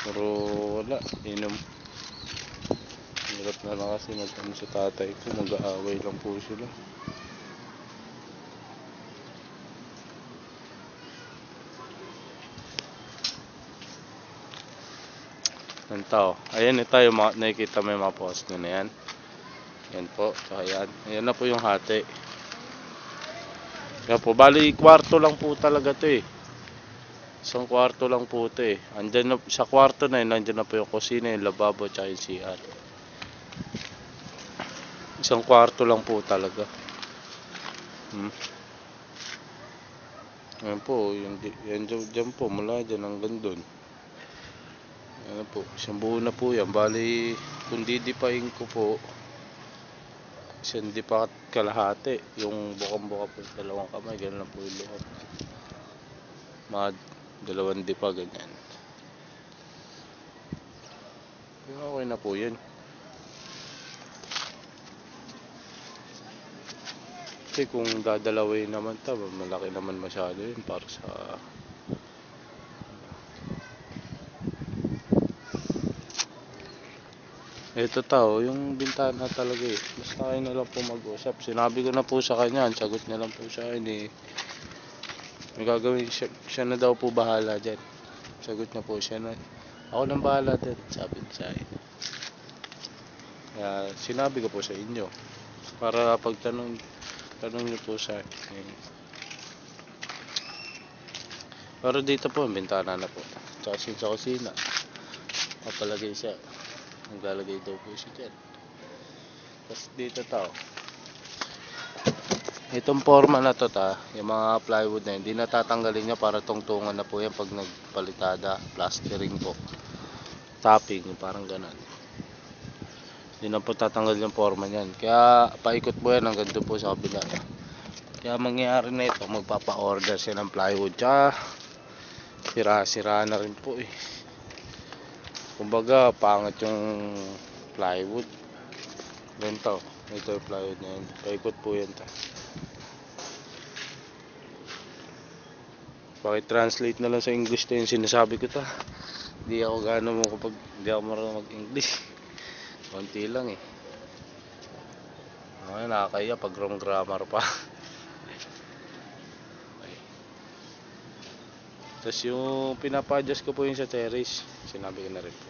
Pero wala, inom. Hirap na lang kasi nagtanong sa tatay ko, mag-aaway lang po sila. Yan tao. Ayan ito yung mga, nakikita mo yung mga post nyo na yan. Yan po, so ayan. Ayan na po yung hati. Yan po, bali kwarto lang po talaga to eh. Isang kwarto lang po ito eh. Andyan na, sa kwarto na yun, andyan na po yung kusina, yung lababo, tsaka yung CR. Isang kwarto lang po talaga. Ayan po, yan dyan po, mula dyan hanggang dun. Ayan po, isang buo na po yan. Bali, kung didipain ko po, isang dipa kalahati. Yung bukang-buka po, dalawang kamay, ganun lang po yung loob. Mga dalawang dipa, ganyan. Okay na po yun. Kasi kung dadalawin naman ito, malaki naman masyado yun para sa... Ito tao, yung bintana talaga eh. Basta kayo na lang po mag-usap. Sinabi ko na po sa kanya, sagot niya lang po sa akin eh. May gagawin siya na daw po bahala dyan. Sagot niya po siya na, ako nang bahala dyan, sabi niya sa akin. Kaya sinabi ko po sa inyo. Para pagtanong niyo po sa akin. Pero dito po, bintana na po. Tsaka sa kusina. Kapalagay siya. Naglalagay daw po siya dyan. Tapos dito tao. Itong forma na to yung mga plywood na yun, hindi natatanggalin niya para tungtungan na po yan pag nagpalitada, plastering po. Topping, parang ganun. Hindi na po tatanggal yung forma niyan. Kaya paikot po yan hanggang doon po sa kabila. Kaya mangyayari na ito, magpapa-order siya ng plywood. Tsaka sira-sira na rin po eh. Kumbaga, pangit yung plywood. Ganito. Ito yung plywood na yun. Paikot po yan Paki-translate na lang sa English to yung sinasabi ko Hindi ako gaano mo kapag hindi ako marunong mag-English. Konti lang eh. Okay, nakakaya pag wrong grammar pa. Okay. Tapos yung pinapa-adjust ko po yung sa terrace. Sinabi ko na rin po.